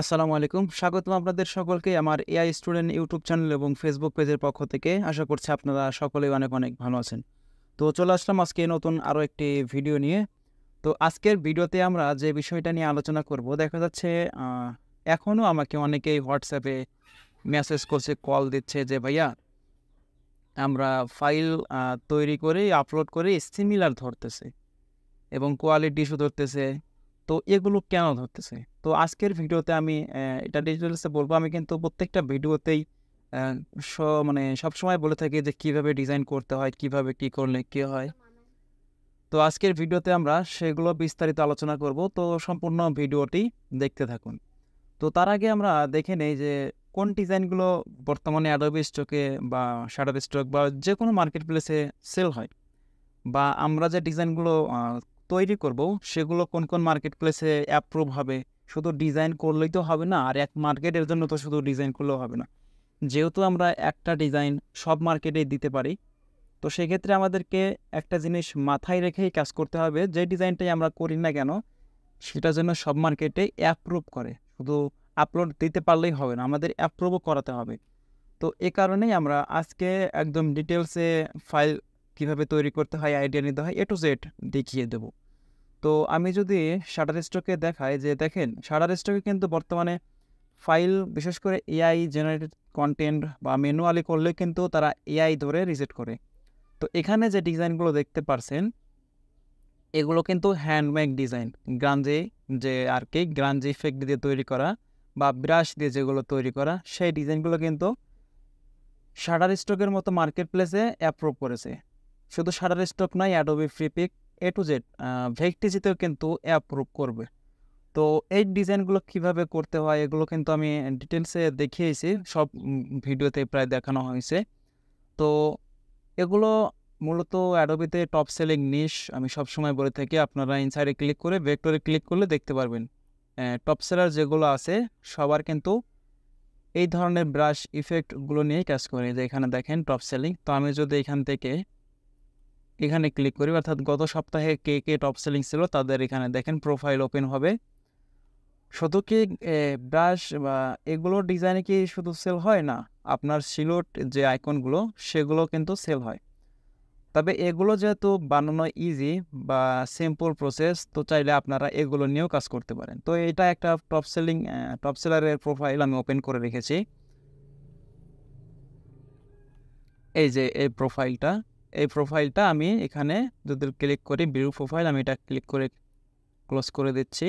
আসসালামু আলাইকুম। স্বাগতম আপনাদের সকলকে আমার এআই স্টুডেন্ট ইউটিউব চ্যানেল এবং ফেসবুক পেজের পক্ষ থেকে। আশা করছি আপনারা সকলেই অনেক, অনেক ভালো আছেন। তো চলে আসলাম আজকে নতুন আরও একটি ভিডিও নিয়ে। তো আজকের ভিডিওতে আমরা যে বিষয়টা নিয়ে আলোচনা করব, দেখা যাচ্ছে এখনও আমাকে অনেকেই হোয়াটসঅ্যাপে মেসেজ করছে, কল দিচ্ছে যে ভাইয়া আমরা ফাইল তৈরি করে আপলোড করে সিমিলার ধরতেছে এবং কোয়ালিটি ইস্যু ধরতেছে। তো এগুলো কেন ধরতেছে? তো আজকের ভিডিওতে আমি এটা ডিটেলসে বলবো। আমি কিন্তু প্রত্যেকটা ভিডিওতেই আ স মানে সবসময় বলে থাকি যে কীভাবে ডিজাইন করতে হয়, কীভাবে কী করলে কী হয়। তো আজকের ভিডিওতে আমরা সেগুলো বিস্তারিত আলোচনা করব। তো সম্পূর্ণ ভিডিওটি দেখতে থাকুন। তো তার আগে আমরা দেখে নেই যে কোন ডিজাইনগুলো বর্তমানে অ্যাডোবি স্টকে বা শাটারস্টক বা যেকোনো মার্কেট প্লেসে সেল হয়, বা আমরা যে ডিজাইনগুলো তৈরি করব সেগুলো কোন কোন মার্কেট প্লেসে অ্যাপ্রুভ হবে। শুধু ডিজাইন করলেই তো হবে না, আর এক মার্কেটের জন্য তো শুধু ডিজাইন করলেও হবে না। যেহেতু আমরা একটা ডিজাইন সব মার্কেটেই দিতে পারি, তো সেক্ষেত্রে আমাদেরকে একটা জিনিস মাথায় রেখেই কাজ করতে হবে, যে ডিজাইনটাই আমরা করি না কেন সেটা যেন সব মার্কেটে অ্যাপ্রুভ করে। শুধু আপলোড দিতে পারলেই হবে না, আমাদের অ্যাপ্রুভও করাতে হবে। তো এ কারণেই আমরা আজকে একদম ডিটেলসে ফাইল কীভাবে তৈরি করতে হয়, আইডিয়া নিতে হয়, এ টু জেড দেখিয়ে দেব। তো আমি যদি শাটারস্টকে দেখাই, যে দেখেন শাটারস্টকে কিন্তু বর্তমানে ফাইল, বিশেষ করে এআই জেনারেটেড কন্টেন্ট বা ম্যানুয়ালি করলে কিন্তু তারা এআই ধরে রিজেক্ট করে। তো এখানে যে ডিজাইনগুলো দেখতে পারছেন এগুলো কিন্তু হ্যান্ডমেড ডিজাইন, গ্রাঞ্জি যে আর কি গ্রাঞ্জি ইফেক্ট দিয়ে তৈরি করা বা ব্রাশ দিয়ে যেগুলো তৈরি করা, সেই ডিজাইনগুলো কিন্তু শাটারস্টকের মতো মার্কেট প্লেসে অ্যাপ্রুভ করেছে। শুধু শাটারস্টক নয়, Adobe Freepik A to Z ভেক্টিজিতেও কিন্তু অ্যাপ্রুভ করবে। তো এই ডিজাইনগুলো কিভাবে করতে হয় এগুলো কিন্তু আমি ডিটেলসে দেখিয়েছি, সব ভিডিওতে প্রায় দেখানো হয়েছে। তো এগুলো মূলত অ্যাডোবিতে টপ সেলিং নিশ, আমি সবসময় বলে থাকি। আপনারা ইনসাইডে ক্লিক করে ভেক্টরে ক্লিক করলে দেখতে পারবেন টপ সেলার যেগুলো আছে সবার কিন্তু এই ধরনের ব্রাশ ইফেক্টগুলো নিয়েই কাজ করে। যে এখানে দেখেন টপ সেলিং। তো আমি যদি এখান থেকে এখানে ক্লিক করি, অর্থাৎ গত সপ্তাহে কে কে টপ সেলিং ছিল তাদের এখানে দেখেন প্রোফাইল ওপেন হবে। শুধু কি ব্রাশ বা এগুলোর ডিজাইনে কি শুধু সেল হয় না, আপনার সিলোট যে আইকনগুলো সেগুলো কিন্তু সেল হয়। তবে এগুলো যেহেতু বানানো ইজি বা সিম্পল প্রসেস, তো চাইলে আপনারা এগুলো নিয়েও কাজ করতে পারেন। তো এটা একটা টপ সেলারের প্রোফাইল আমি ওপেন করে রেখেছি। এই যে এই প্রোফাইলটা আমি এখানে যদি ক্লিক করি ভিউ প্রোফাইল, আমি এটা ক্লিক করে ক্লোজ করে দিচ্ছি।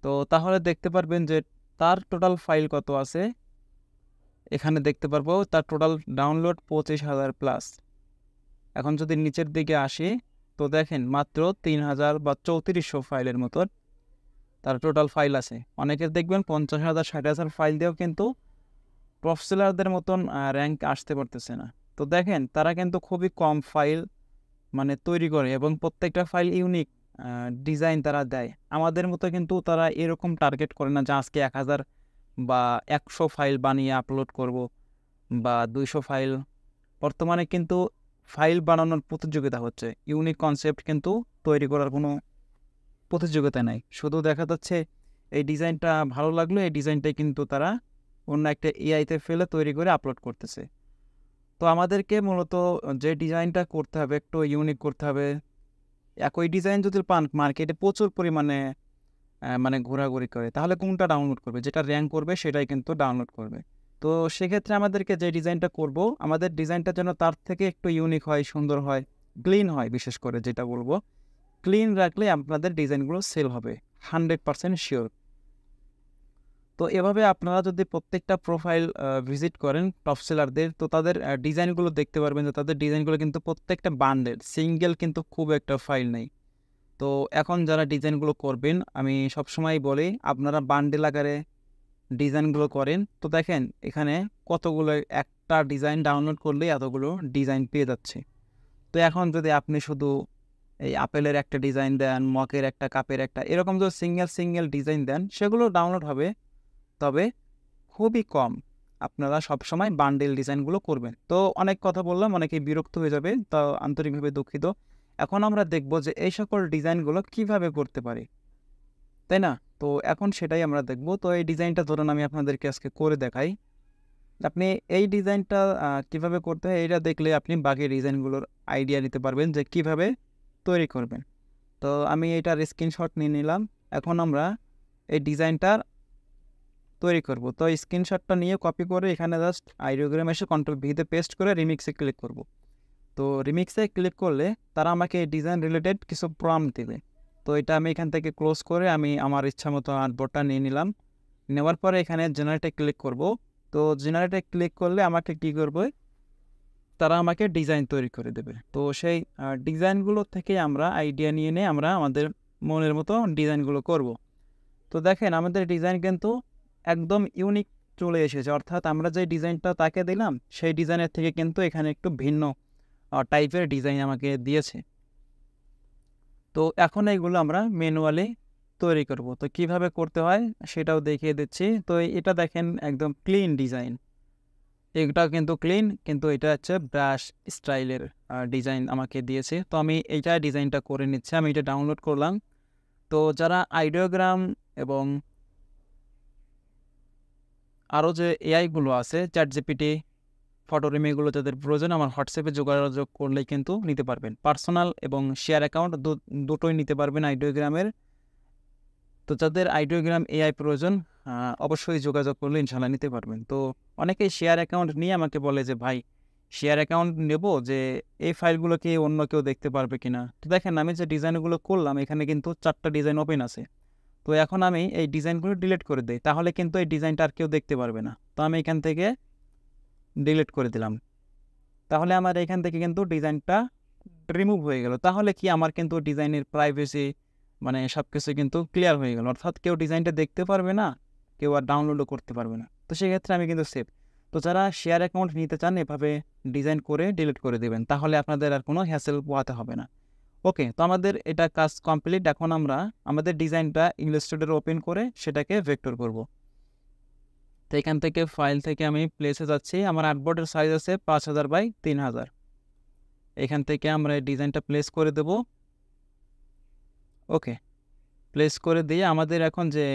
তো তাহলে দেখতে পারবেন যে তার টোটাল ফাইল কত আছে। এখানে দেখতে পারবো তার টোটাল ডাউনলোড 25,000 প্লাস। এখন যদি নিচের দিকে আসি, তো দেখেন মাত্র 3,000 বা 3400 ফাইলের মতো তার টোটাল ফাইল আছে। অনেকের দেখবেন 50,000 60,000 ফাইল দিয়েও কিন্তু টপ সেলারদের মতন র্যাঙ্ক আসতে পারতেছে না। তো দেখেন তারা কিন্তু খুবই কম ফাইল তৈরি করে এবং প্রত্যেকটা ফাইল ইউনিক ডিজাইন তারা দেয়। আমাদের মতো কিন্তু তারা এরকম টার্গেট করে না যে আজকে 1000 বা 100 ফাইল বানিয়ে আপলোড করব বা 200 ফাইল। বর্তমানে কিন্তু ফাইল বানানোর প্রতিযোগিতা হচ্ছে, ইউনিক কনসেপ্ট কিন্তু তৈরি করার কোনো প্রতিযোগিতা নাই। শুধু দেখা যাচ্ছে এই ডিজাইনটা ভালো লাগলো, এই ডিজাইনটাই কিন্তু তারা অন্য একটা এআইতে ফেলে তৈরি করে আপলোড করতেছে। তো আমাদেরকে মূলত যে ডিজাইনটা করতে হবে একটু ইউনিক করতে হবে। একই ডিজাইন যদি পান মার্কেটে প্রচুর পরিমাণে ঘোরাঘুরি করে, তাহলে কোনটা ডাউনলোড করবে? যেটা র্যাঙ্ক করবে সেটাই কিন্তু ডাউনলোড করবে। তো সেক্ষেত্রে আমাদেরকে যে ডিজাইনটা করব, আমাদের ডিজাইনটা যেন তার থেকে একটু ইউনিক হয়, সুন্দর হয়, ক্লিন হয়। বিশেষ করে যেটা বলবো, ক্লিন রাখলে আপনাদের ডিজাইনগুলো সেল হবে 100% শিওর। তো এভাবে আপনারা যদি প্রত্যেকটা প্রোফাইল ভিজিট করেন টপ সেলারদের, তো তাদের ডিজাইনগুলো দেখতে পারবেন যে তাদের ডিজাইনগুলো কিন্তু প্রত্যেকটা বান্ডেল, সিঙ্গেল কিন্তু খুব একটা ফাইল নেই। তো এখন যারা ডিজাইনগুলো করবেন, আমি সবসময় বলি আপনারা বান্ডেল আকারে ডিজাইনগুলো করেন। তো দেখেন এখানে কতগুলো, একটা ডিজাইন ডাউনলোড করলে এতগুলো ডিজাইন পেয়ে যাচ্ছে। তো এখন যদি আপনি শুধু এই আপেলের একটা ডিজাইন দেন, মকের একটা, কাপের একটা, এরকম যদি সিঙ্গেল ডিজাইন দেন সেগুলো ডাউনলোড হবে, তবে খুবই কম। আপনারা সবসময় বান্ডেল ডিজাইনগুলো করবেন। তো অনেক কথা বললাম, অনেকেই বিরক্ত হয়ে যাবে, তো আন্তরিকভাবে দুঃখিত। এখন আমরা দেখব যে এই সকল ডিজাইনগুলো কিভাবে করতে পারি। তাই না? তো এখন সেটাই আমরা দেখব। তো এই ডিজাইনটা ধরুন আমি আপনাদেরকে আজকে করে দেখাই। আপনি এই ডিজাইনটা কিভাবে করতে হয় এটা দেখলে আপনি বাকি ডিজাইনগুলোর আইডিয়া নিতে পারবেন যে কিভাবে তৈরি করবেন। তো আমি এটার স্ক্রিনশট নিয়ে নিলাম। এখন আমরা এই ডিজাইনটা তৈরি করব। তো স্ক্রিনশটটা নিয়ে কপি করে এখানে জাস্ট আইডিওগ্রাম এসে কন্ট্রোল ভিতে পেস্ট করে রিমিক্সে ক্লিক করব। তো রিমিক্সে ক্লিক করলে তারা আমাকে ডিজাইন রিলেটেড কিছু প্রম্পট দেবে। তো এটা আমি এখান থেকে ক্লোজ করে আমি আমার ইচ্ছা মতো আর্টবোর্ডটা নিয়ে নিলাম। নেওয়ার পরে এখানে জেনারেটে ক্লিক করব। তো জেনারেটে ক্লিক করলে আমাকে কী করবে, তারা আমাকে ডিজাইন তৈরি করে দেবে। তো সেই ডিজাইনগুলো থেকে আমরা আইডিয়া নিয়ে আমরা আমাদের মনের মতো ডিজাইনগুলো করব। তো দেখেন আমাদের ডিজাইন কিন্তু একদম ইউনিক চলে এসেছে, অর্থাৎ আমরা যে ডিজাইনটা তাকে দিলাম সেই ডিজাইনের থেকে কিন্তু এখানে একটু ভিন্ন টাইপের ডিজাইন আমাকে দিয়েছে। তো এখন এইগুলো আমরা ম্যানুয়ালি তৈরি করব। তো কিভাবে করতে হয় সেটাও দেখিয়ে দিচ্ছি। তো এটা দেখেন একদম ক্লিন ডিজাইন, এটা কিন্তু ক্লিন, কিন্তু এটা হচ্ছে ব্রাশ স্টাইলের ডিজাইন আমাকে দিয়েছে। তো আমি এইটা ডিজাইনটা করে নিচ্ছি, আমি এটা ডাউনলোড করলাম। তো যারা আইডিওগ্রাম এবং আরও যে এআইগুলো আছে চ্যাটজিপিটি, ফটোরিম, এগুলো যাদের প্রয়োজন আমার হোয়াটসঅ্যাপে যোগাযোগ করলেই কিন্তু নিতে পারবেন। পার্সোনাল এবং শেয়ার অ্যাকাউন্ট দুটোই নিতে পারবেন আইডিওগ্রামের। তো যাদের আইডিওগ্রাম এআই প্রয়োজন অবশ্যই যোগাযোগ করলে ইনশাল্লাহ নিতে পারবেন। তো অনেকেই শেয়ার অ্যাকাউন্ট নিয়ে আমাকে বলে যে ভাই শেয়ার অ্যাকাউন্ট নেব, যে এই ফাইলগুলোকে অন্য কেউ দেখতে পারবে কিনা। তো দেখেন আমি যে ডিজাইনগুলো করলাম এখানে কিন্তু 4টা ডিজাইন ওপেন আছে। তো এখন আমি এই ডিজাইনগুলো ডিলিট করে দিই, তাহলে কিন্তু এই ডিজাইনটা আর কেউ দেখতে পারবে না। তো আমি এখান থেকে ডিলিট করে দিলাম, তাহলে আমার এখান থেকে কিন্তু ডিজাইনটা রিমুভ হয়ে গেল। তাহলে কি আমার কিন্তু ডিজাইনের প্রাইভেসি মানে সব কিছু কিন্তু ক্লিয়ার হয়ে গেল, অর্থাৎ কেউ ডিজাইনটা দেখতে পারবে না, কেউ আর ডাউনলোডও করতে পারবে না। তো সেক্ষেত্রে আমি কিন্তু সেভ। তো যারা শেয়ার অ্যাকাউন্ট নিতে চান এভাবে ডিজাইন করে ডিলিট করে দেবেন, তাহলে আপনাদের আর কোনো হ্যাসেল পোহাতে হবে না। ওকে, তো আমাদের এটা কাজ কমপ্লিট। এখন আমরা আমাদের ডিজাইনটা ইলাস্ট্রেটর ওপেন করে সেটাকে ভেক্টর করব। তো এখান থেকে ফাইল থেকে আমি প্লেসে যাচ্ছি, আমার আর্টবোর্ডের সাইজ আছে 5000 বাই 3000। এখান থেকে আমরা এই ডিজাইনটা প্লেস করে দেব। ওকে, প্লেস করে দিয়ে আমাদের এখন যে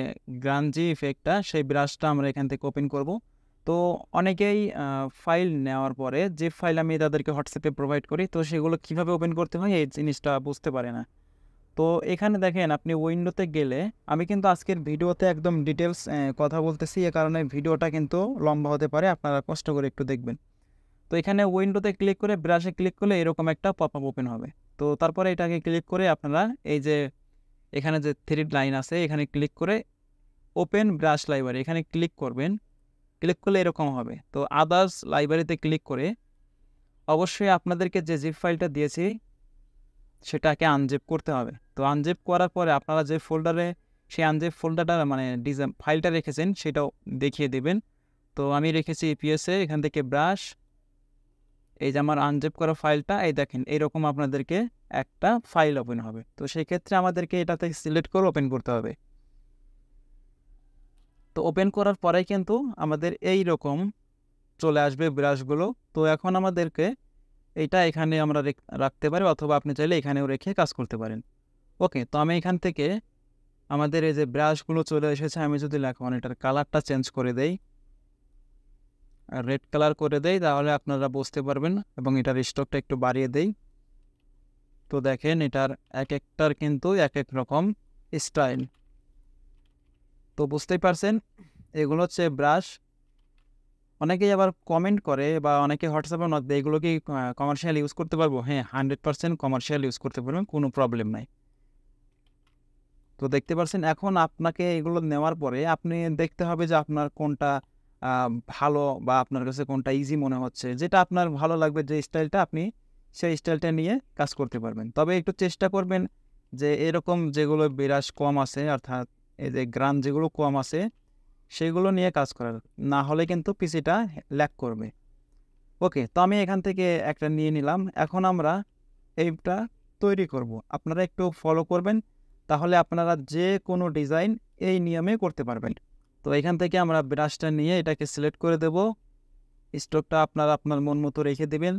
গ্রানজি ইফেক্টটা সেই ব্রাশটা আমরা এখান থেকে ওপেন করব। তো অনেকেই ফাইল নেওয়ার পরে যে ফাইল আমি তাদেরকে হোয়াটসঅ্যাপে প্রোভাইড করি, তো সেগুলো কিভাবে ওপেন করতে হয় এই জিনিসটা বুঝতে পারে না। তো এখানে দেখেন আপনি উইন্ডোতে গেলে, আমি কিন্তু আজকের ভিডিওতে একদম ডিটেলস কথা বলতেছি, এ কারণে ভিডিওটা কিন্তু লম্বা হতে পারে, আপনারা কষ্ট করে একটু দেখবেন। তো এখানে উইন্ডোতে ক্লিক করে ব্রাশে ক্লিক করলে এরকম একটা পপআপ ওপেন হবে। তো তারপরে এটাকে ক্লিক করে আপনারা এই যে এখানে যে 3 লাইন আছে এখানে ক্লিক করে ওপেন ব্রাশ লাইব্রেরি এখানে ক্লিক করবেন। ক্লিক করলে এরকম হবে। তো আদার্স লাইব্রেরিতে ক্লিক করে অবশ্যই আপনাদেরকে যে জিপ ফাইলটা দিয়েছি সেটাকে আনজিপ করতে হবে। তো আনজিপ করার পরে আপনারা যে ফোল্ডারে সেই আনজিপ ফোল্ডারটা মানে ডিজাইন ফাইলটা রেখেছেন সেটাও দেখিয়ে দেবেন। তো আমি রেখেছি ইপিএসে, এখান থেকে ব্রাশ, এই যে আমার আনজিপ করা ফাইলটা, এই দেখেন এইরকম আপনাদেরকে একটা ফাইল ওপেন হবে। তো সেই ক্ষেত্রে আমাদেরকে এটাতে সিলেক্ট করে ওপেন করতে হবে। তো ওপেন করার পরে কিন্তু আমাদের এই রকম চলে আসবে ব্রাশগুলো। তো এখন আমাদেরকে এইটা এখানে আমরা রাখতে পারি, অথবা আপনি চাইলে এখানেও রেখে কাজ করতে পারেন। ওকে, তো আমি এখান থেকে আমাদের এই যে ব্রাশগুলো চলে এসেছে, আমি যদি এখন এটার কালারটা চেঞ্জ করে দেই, রেড কালার করে দেই, তাহলে আপনারা বুঝতে পারবেন, এবং এটার স্টকটা একটু বাড়িয়ে দেই। তো দেখেন এটার এক একটার কিন্তু এক এক রকম স্টাইল। তো বুঝতেই পারছেন এগুলো হচ্ছে ব্রাশ। অনেকেই আবার কমেন্ট করে বা অনেকে হোয়াটসঅ্যাপে নক দেয়, এগুলো কি কমার্শিয়াল ইউজ করতে পারবো? হ্যাঁ, 100% কমার্শিয়াল ইউজ করতে পারবেন, কোনো প্রবলেম নাই। তো দেখতে পাচ্ছেন এখন আপনাকে এগুলো নেওয়ার পরে আপনি দেখতে হবে যে আপনার কোনটা ভালো বা আপনার কাছে কোনটা ইজি মনে হচ্ছে, যেটা আপনার ভালো লাগবে, যে স্টাইলটা আপনি সেই স্টাইলটা নিয়ে কাজ করতে পারবেন। তবে একটু চেষ্টা করবেন যে এরকম যেগুলো বিরাস কম আছে, অর্থাৎ এই যে গ্রান যেগুলো কম আছে সেগুলো নিয়ে কাজ করার, না হলে কিন্তু পিসিটা ল্যাগ করবে। ওকে, তো আমি এখান থেকে একটা নিয়ে নিলাম। এখন আমরা এইটা তৈরি করব, আপনারা একটু ফলো করবেন, তাহলে আপনারা যে কোনো ডিজাইন এই নিয়মে করতে পারবেন। তো এখান থেকে আমরা ব্রাশটা নিয়ে এটাকে সিলেক্ট করে দেব, স্ট্রোকটা আপনারা আপনার মন মতো রেখে দেবেন।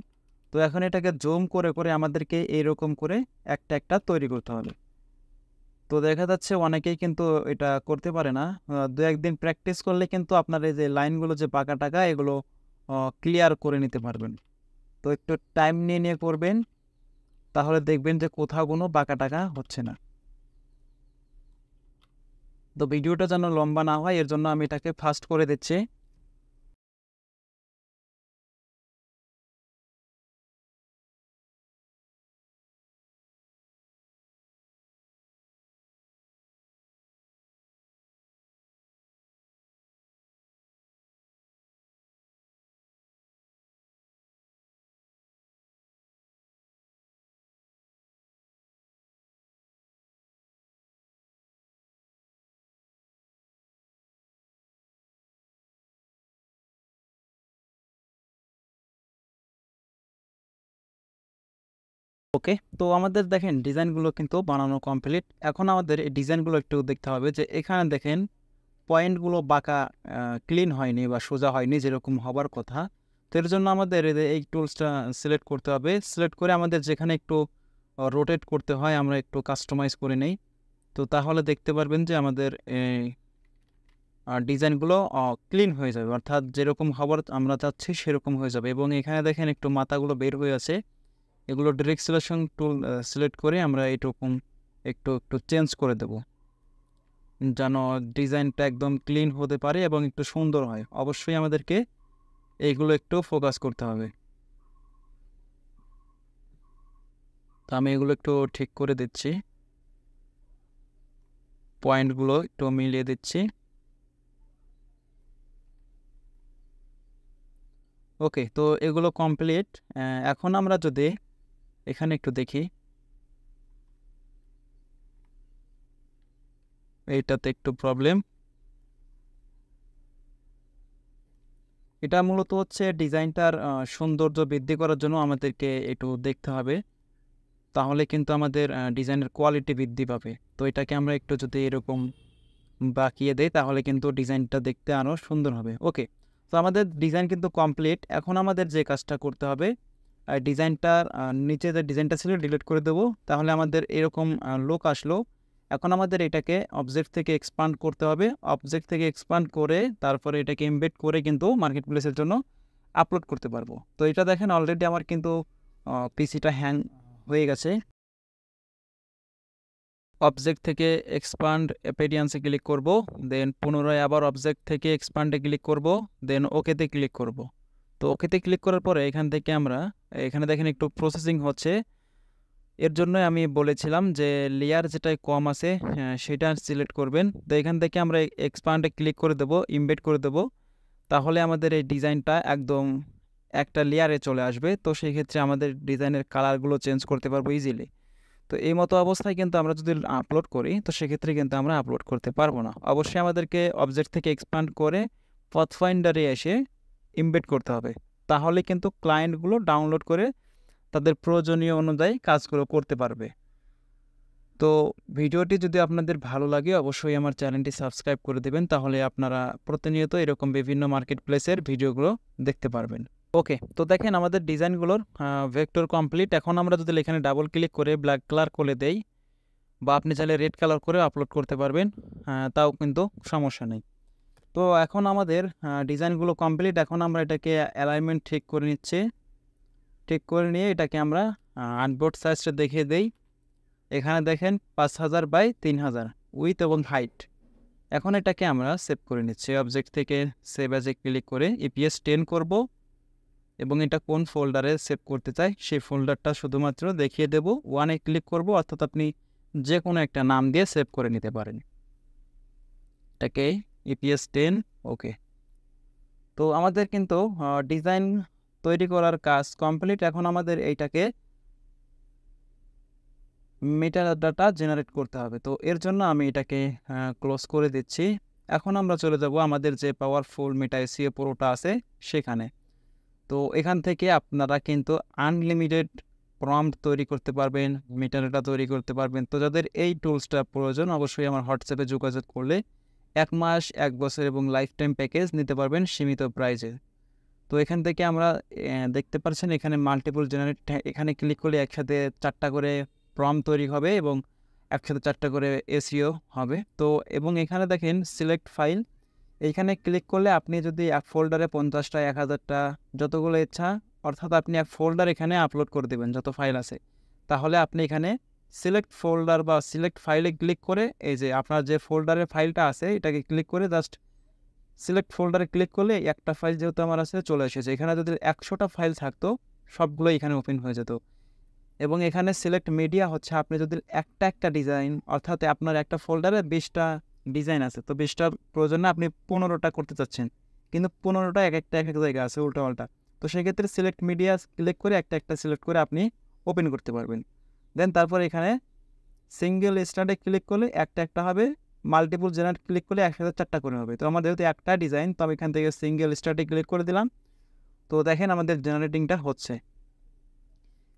তো এখন এটাকে জুম করে করে আমাদেরকে এইরকম করে একটা একটা তৈরি করতে হবে। তো দেখা যাচ্ছে অনেকেই কিন্তু এটা করতে পারে না। ২-১ দিন প্র্যাকটিস করলে কিন্তু আপনার এই যে লাইনগুলো যে বাঁকা-টাকা এগুলো ক্লিয়ার করে নিতে পারবেন। তো একটু টাইম নিয়ে করবেন, তাহলে দেখবেন যে কোথাও কোনো বাঁকা-টাকা হচ্ছে না। তো ভিডিওটা যেন লম্বা না হয় এর জন্য আমি এটাকে ফাস্ট করে দিচ্ছি। ওকে, তো আমাদের দেখেন ডিজাইনগুলো কিন্তু বানানো কমপ্লিট। এখন আমাদের এই ডিজাইনগুলো একটু দেখতে হবে যে এখানে দেখেন পয়েন্টগুলো বাঁকা ক্লিন হয়নি বা সোজা হয়নি যেরকম হবার কথা। তো এর জন্য আমাদের এই টুলসটা সিলেক্ট করতে হবে। সিলেক্ট করে আমাদের যেখানে একটু রোটেট করতে হয় আমরা একটু কাস্টমাইজ করে নেই। তো তাহলে দেখতে পারবেন যে আমাদের ডিজাইনগুলো ক্লিন হয়ে যাবে, অর্থাৎ যেরকম হবার আমরা চাচ্ছি সেরকম হয়ে যাবে। এবং এখানে দেখেন একটু মাথাগুলো বের হয়ে আছে, এগুলো ডিরেক্ট সিলেকশন টুল সিলেক্ট করে আমরা এরকম একটু একটু চেঞ্জ করে দেব, যেন ডিজাইনটা একদম ক্লিন হতে পারে এবং একটু সুন্দর হয়। অবশ্যই আমাদেরকে এইগুলো একটু ফোকাস করতে হবে। তো আমি এগুলো একটু ঠিক করে দিচ্ছি, পয়েন্টগুলো একটু মিলিয়ে দিচ্ছি। ওকে, তো এগুলো কমপ্লিট। এখন আমরা যদি এখানে একটু দেখি, এইটাতে একটু প্রবলেম। এটা মূলত হচ্ছে ডিজাইনটার সৌন্দর্য বৃদ্ধি করার জন্য আমাদেরকে একটু দেখতে হবে, তাহলে কিন্তু আমাদের ডিজাইনের কোয়ালিটি বৃদ্ধি পাবে। তো এটাকে আমরা একটু যদি এরকম বাঁকিয়ে দেই তাহলে কিন্তু ডিজাইনটা দেখতে আরও সুন্দর হবে। ওকে, তো আমাদের ডিজাইন কিন্তু কমপ্লিট। এখন আমাদের যে কাজটা করতে হবে, ডিজাইনটার নিচে যে ডিজাইনটা ছিল ডিলিট করে দেবো, তাহলে আমাদের এরকম লুক আসলো। এখন আমাদের এটাকে অবজেক্ট থেকে এক্সপান্ড করতে হবে। অবজেক্ট থেকে এক্সপান্ড করে তারপরে এটাকে এমবেড করে কিন্তু মার্কেট প্লেসের জন্য আপলোড করতে পারবো। তো এটা দেখেন অলরেডি আমার কিন্তু পিসিটা হ্যাং হয়ে গেছে। অবজেক্ট থেকে এক্সপান্ড অ্যাপিয়ারেন্সে ক্লিক করব, দেন পুনরায় আবার অবজেক্ট থেকে এক্সপান্ডে ক্লিক করব, দেন ওকেতে ক্লিক করব। তো ওকেতে ক্লিক করার পরে এখান থেকে আমরা এখানে দেখেন একটু প্রসেসিং হচ্ছে। এর জন্যই আমি বলেছিলাম যে লেয়ার যেটাই কম আছে সেটা সিলেক্ট করবেন। তো এখান থেকে আমরা এক্সপান্ডে ক্লিক করে দেব, ইমবেড করে দেব, তাহলে আমাদের এই ডিজাইনটা একদম একটা লেয়ারে চলে আসবে। তো সেই ক্ষেত্রে আমাদের ডিজাইনের কালারগুলো চেঞ্জ করতে পারবো ইজিলি। তো এই মতো অবস্থায় কিন্তু আমরা যদি আপলোড করি তো সেক্ষেত্রে কিন্তু আমরা আপলোড করতে পারবো না। অবশ্যই আমাদেরকে অবজেক্ট থেকে এক্সপান্ড করে পাথফাইন্ডারে এসে ইমবেড করতে হবে, তাহলে কিন্তু ক্লায়েন্টগুলো ডাউনলোড করে তাদের প্রয়োজনীয় অনুযায়ী কাজগুলো করতে পারবে। তো ভিডিওটি যদি আপনাদের ভালো লাগে অবশ্যই আমার চ্যানেলটি সাবস্ক্রাইব করে দেবেন, তাহলে আপনারা প্রতিনিয়ত এরকম বিভিন্ন মার্কেট প্লেসের ভিডিওগুলো দেখতে পারবেন। ওকে, তো দেখেন আমাদের ডিজাইনগুলোর ভেক্টর কমপ্লিট। এখন আমরা যদি এখানে ডাবল ক্লিক করে ব্ল্যাক কালার করে দেই, বা আপনি চাইলে রেড কালার করে আপলোড করতে পারবেন, তাও কিন্তু সমস্যা নেই। তো এখন আমাদের ডিজাইনগুলো কমপ্লিট। এখন আমরা এটাকে অ্যালাইনমেন্ট ঠিক করে নিচ্ছি। ঠিক করে নিয়ে এটাকে আমরা আনবোর্ড সাইজটা দেখিয়ে দেই। এখানে দেখেন 5000 বাই 3000 উইথ এবং হাইট। এখন এটাকে আমরা সেভ করে নিচ্ছি। অবজেক্ট থেকে সেভ অ্যাজে ক্লিক করে ইপিএস 10 করব এবং এটা কোন ফোল্ডারে সেভ করতে চাই সেই ফোল্ডারটা শুধুমাত্র দেখিয়ে দেব। 1-এ ক্লিক করব, অর্থাৎ আপনি যে কোনো একটা নাম দিয়ে সেভ করে নিতে পারেন। এটাকে ইপিএস 10। ওকে, তো আমাদের কিন্তু ডিজাইন তৈরি করার কাজ কমপ্লিট। এখন আমাদের এইটাকে মেটাডাটা জেনারেট করতে হবে। তো এর জন্য আমি এটাকে ক্লোজ করে দিচ্ছি। এখন আমরা চলে যাব আমাদের যে পাওয়ারফুল মেটা এসইও প্রোটা আছে সেখানে। তো এখান থেকে আপনারা কিন্তু আনলিমিটেড প্রম্পট তৈরি করতে পারবেন, মেটাডাটা তৈরি করতে পারবেন। তো যাদের এই টুলসটা প্রয়োজন অবশ্যই আমার হোয়াটসঅ্যাপে যোগাযোগ করলে 1 মাস 1 বছর এবং লাইফ টাইম প্যাকেজ নিতে পারবেন সীমিত প্রাইজে। তো এখান থেকে আমরা দেখতে পাচ্ছেন এখানে মাল্টিপল জেনারেট, এখানে ক্লিক করলে একসাথে 4টা করে প্রম্পট তৈরি হবে এবং একসাথে 4টা করে এসইও হবে। তো এবং এখানে দেখেন সিলেক্ট ফাইল, এইখানে ক্লিক করলে আপনি যদি এক ফোল্ডারে 50টা 1000টা যতগুলো ইচ্ছা, অর্থাৎ আপনি এক ফোল্ডার এখানে আপলোড করে দেবেন যত ফাইল আছে। তাহলে আপনি এখানে সিলেক্ট ফোল্ডার বা সিলেক্ট ফাইলে ক্লিক করে এই যে আপনার যে ফোল্ডারের ফাইলটা আছে এটাকে ক্লিক করে জাস্ট সিলেক্ট ফোল্ডারে ক্লিক করলে একটা ফাইল যেহেতু আমার আছে চলে এসেছে। এখানে যদি 100টা ফাইল থাকতো সবগুলো এখানে ওপেন হয়ে যেত। এবং এখানে সিলেক্ট মিডিয়া হচ্ছে আপনি যদি একটা ডিজাইন, অর্থাৎ আপনার একটা ফোল্ডারে 20টা ডিজাইন আছে, তো 20টার প্রয়োজনে আপনি 15টা করতে চাচ্ছেন, কিন্তু 15টা এক এক জায়গায় আছে উল্টাপাল্টা। তো সেক্ষেত্রে সিলেক্ট মিডিয়া ক্লিক করে একটা সিলেক্ট করে আপনি ওপেন করতে পারবেন। দেন তারপর এখানে সিঙ্গেল স্টার্টে ক্লিক করলে একটা হবে, মাল্টিপল জেনারেট ক্লিক করলে একসাথে 4টা করে হবে। তো আমাদের যেহেতু একটা ডিজাইন, তো আমি এখান থেকে সিঙ্গেল স্টার্টে ক্লিক করে দিলাম। তো দেখেন আমাদের জেনারেটিংটা হচ্ছে,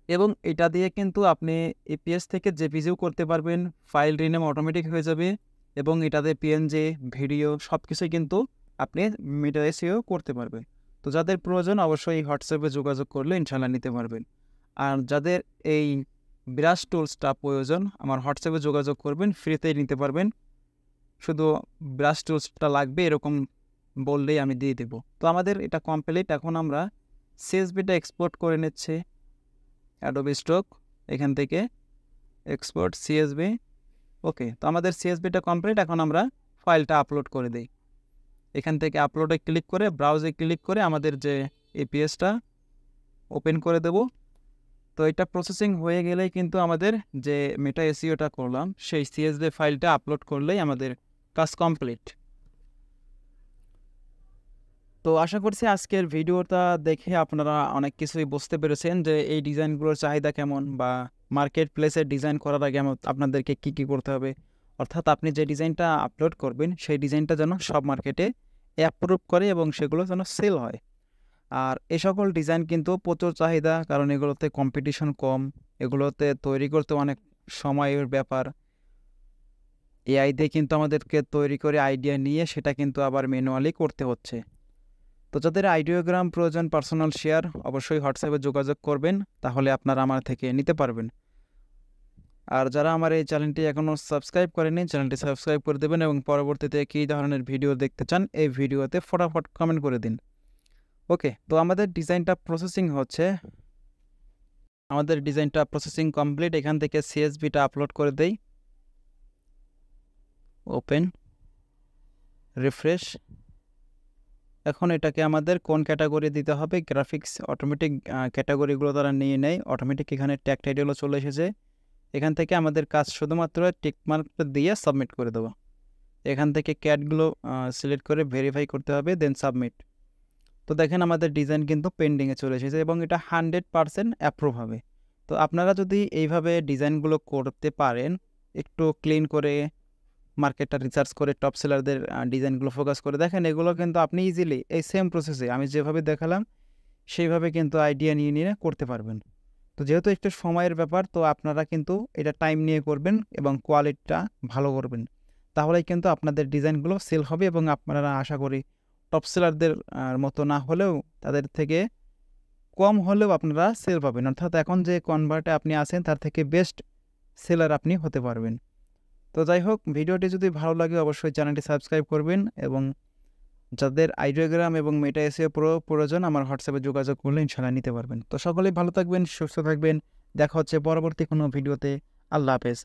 এবং এটা দিয়ে কিন্তু আপনি এপিএস থেকে জেপিজিও করতে পারবেন, ফাইল রিনেম অটোমেটিক হয়ে যাবে, এবং এটাতে পিএনজি ভিডিও সব কিছুই কিন্তু আপনি মেটা এসইও করতে পারবেন। তো যাদের প্রয়োজন অবশ্যই হোয়াটসঅ্যাপে যোগাযোগ করলে ইনশাল্লাহ নিতে পারবেন। আর যাদের এই ব্রাশ টুলসটা প্রয়োজন আমার হোয়াটসঅ্যাপে যোগাযোগ করবেন, ফ্রিতেই নিতে পারবেন। শুধু ব্রাশ টুলসটা লাগবে এরকম বললেই আমি দিয়ে দেবো। তো আমাদের এটা কমপ্লিট। এখন আমরা সিএসভিটা এক্সপোর্ট করে নিচ্ছে অ্যাডোবি স্টক, এখান থেকে এক্সপোর্ট সিএসভি। ওকে, তো আমাদের সিএসভিটা কমপ্লিট। এখন আমরা ফাইলটা আপলোড করে দিই। এখান থেকে আপলোডে ক্লিক করে ব্রাউজে ক্লিক করে আমাদের যে এপিএসটা ওপেন করে দেব। তো এটা প্রসেসিং হয়ে গেলেই কিন্তু আমাদের যে মেটা এসইওটা করলাম সেই সিএসভি ফাইলটা আপলোড করলেই আমাদের কাজ কমপ্লিট। তো আশা করছি আজকের ভিডিওটা দেখে আপনারা অনেক কিছুই বুঝতে পেরেছেন যে এই ডিজাইনগুলোর চাহিদা কেমন, বা মার্কেট প্লেসে ডিজাইন করার আগে আপনাদেরকে কী করতে হবে। অর্থাৎ আপনি যে ডিজাইনটা আপলোড করবেন সেই ডিজাইনটা যেন সব মার্কেটে অ্যাপ্রুভ করে এবং সেগুলো যেন সেল হয়। আর এ সকল ডিজাইন কিন্তু প্রচুর চাহিদা, কারণ এগুলোতে কম্পিটিশন কম, এগুলোতে তৈরি করতে অনেক সময়ের ব্যাপার। এআই দিয়ে কিন্তু আমাদেরকে তৈরি করে আইডিয়া নিয়ে সেটা কিন্তু আবার ম্যানুয়ালি করতে হচ্ছে। তো যাদের আইডিওগ্রাম প্রয়োজন পার্সোনাল শেয়ার অবশ্যই হোয়াটসঅ্যাপে যোগাযোগ করবেন, তাহলে আপনারা আমার থেকে নিতে পারবেন। আর যারা আমার এই চ্যানেলটি এখনও সাবস্ক্রাইব করেনি চ্যানেলটি সাবস্ক্রাইব করে দেবেন, এবং পরবর্তীতে কী ধরনের ভিডিও দেখতে চান এই ভিডিওতে ফটাফট কমেন্ট করে দিন। ওকে, তো আমাদের ডিজাইনটা প্রসেসিং হচ্ছে, আমাদের ডিজাইনটা প্রসেসিং কমপ্লিট। এখান থেকে সিএসভিটা আপলোড করে দেই, ওপেন, রিফ্রেশ। এখন এটাকে আমাদের কোন ক্যাটাগরি দিতে হবে, গ্রাফিক্স অটোমেটিক ক্যাটাগরিগুলো তারা নিয়ে নেয় অটোমেটিক। এখানে ট্যাগ টাইটেলও চলে এসেছে। এখান থেকে আমাদের কাজ শুধুমাত্র টিকমার্ক দিয়ে সাবমিট করে দেবো। এখান থেকে ক্যাটগুলো সিলেক্ট করে ভেরিফাই করতে হবে, দেন সাবমিট। তো দেখেন আমাদের ডিজাইন কিন্তু পেন্ডিংয়ে চলে এসেছে এবং এটা 100% অ্যাপ্রুভ হবে। তো আপনারা যদি এইভাবে ডিজাইনগুলো করতে পারেন, একটু ক্লিন করে মার্কেটটা রিসার্চ করে টপ সেলারদের ডিজাইনগুলো ফোকাস করে দেখেন, এগুলো কিন্তু আপনি ইজিলি এই সেম প্রসেসে আমি যেভাবে দেখালাম সেইভাবে কিন্তু আইডিয়া নিয়ে করতে পারবেন। তো যেহেতু একটু সময়ের ব্যাপার, তো আপনারা কিন্তু এটা টাইম নিয়ে করবেন এবং কোয়ালিটিটা ভালো করবেন, তাহলেই কিন্তু আপনাদের ডিজাইনগুলো সেল হবে এবং আপনারা আশা করি টপ সেলারদের মতো না হলেও তাদের থেকে কম হলেও আপনারা সেল পাবেন। অর্থাৎ এখন যে কনভার্টে আপনি আছেন তার থেকে বেস্ট সেলার আপনি হতে পারবেন। তো যাই হোক, ভিডিওটি যদি ভালো লাগে অবশ্যই চ্যানেলটি সাবস্ক্রাইব করবেন, এবং যাদের আইডিওগ্রাম এবং মেটা এসইও প্রয়োজন আমার হোয়াটসঅ্যাপে যোগাযোগ করলে ইনশাল্লাহ নিতে পারবেন। তো সকলেই ভালো থাকবেন, সুস্থ থাকবেন, দেখা হচ্ছে পরবর্তী কোনো ভিডিওতে। আল্লাহ হাফেজ।